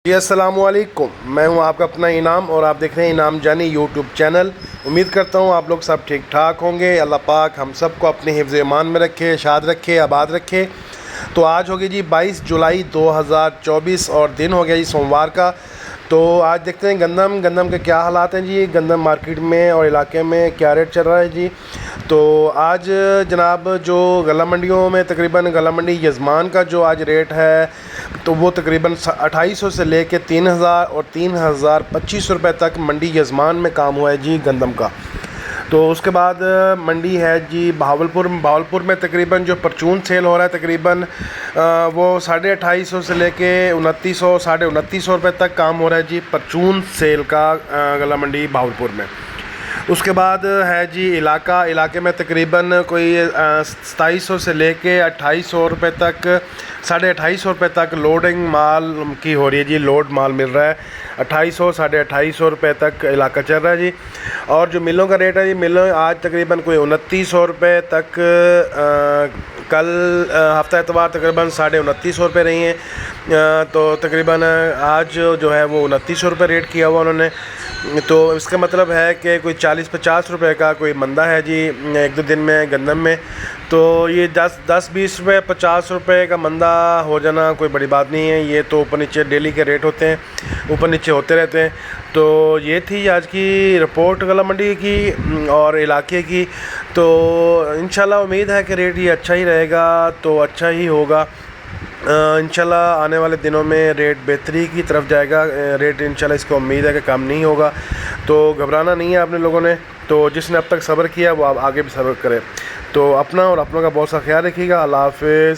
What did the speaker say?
जी अस्सलाम वालेकुम, मैं हूं आपका अपना इनाम और आप देख रहे हैं इनाम जानी यूट्यूब चैनल। उम्मीद करता हूं आप लोग सब ठीक ठाक होंगे। अल्लाह पाक हम सबको अपने हिफ्ज़ ईमान में रखे, शाद रखे, आबाद रखे। तो आज हो गई जी 22 जुलाई 2024 और दिन हो गया जी सोमवार का। तो आज देखते हैं गंदम के क्या हालात हैं जी, गंदम मार्केट में और इलाके में क्या रेट चल रहा है जी। तो आज जनाब जो गला मंडियों में तकरीबन गला मंडी यज़मान का जो आज रेट है तो वो तकरीबन 2800 से लेके 3000 और 3025 रुपये तक मंडी यज़मान में काम हुआ है जी गंदम का। तो उसके बाद मंडी है जी बहावलपुर में तकरीबन जो परचून सेल हो रहा है तकरीबन वो 2850 से लेके 2900 2950 रुपये तक काम हो रहा है जी परचून सेल का गला मंडी बहावलपुर में। उसके बाद है जी इलाके में तकरीबन कोई 2700 से लेके 2800 रुपये तक 2850 रुपये तक लोडिंग माल की हो रही है जी। लोड माल मिल रहा है 2800 2850 रुपये तक इलाका चल रहा है जी। और जो मिलों का रेट है जी, मिलों आज तकरीबन कोई 2900 रुपये तक कल हफ्ता एतवार तकरीबन 2950 रुपये रही हैं। तो तकरीबन आज जो है वो 2900 रुपये रेट किया हुआ उन्होंने। तो इसका मतलब है कि कोई 40-50 रुपये का कोई मंदा है जी एक दो दिन में गंदम में। तो ये 10-20 रुपये 50 रुपये का मंदा हो जाना कोई बड़ी बात नहीं है। ये तो ऊपर नीचे डेली के रेट होते हैं, ऊपर नीचे होते रहते हैं। तो ये थी आज की रिपोर्ट गला मंडी की और इलाके की। तो इंशाल्लाह उम्मीद है कि रेट ये अच्छा ही रहेगा, तो अच्छा ही होगा इंशाल्लाह। आने वाले दिनों में रेट बेहतरी की तरफ जाएगा। रेट इंशाल्लाह इसको उम्मीद है कि कम नहीं होगा। तो घबराना नहीं है आपने लोगों ने। तो जिसने अब तक सब्र किया वो अब आगे भी सब्र करे। तो अपना और अपनों का बहुत सा ख्याल रखिएगा। अल्लाह हाफ़िज़।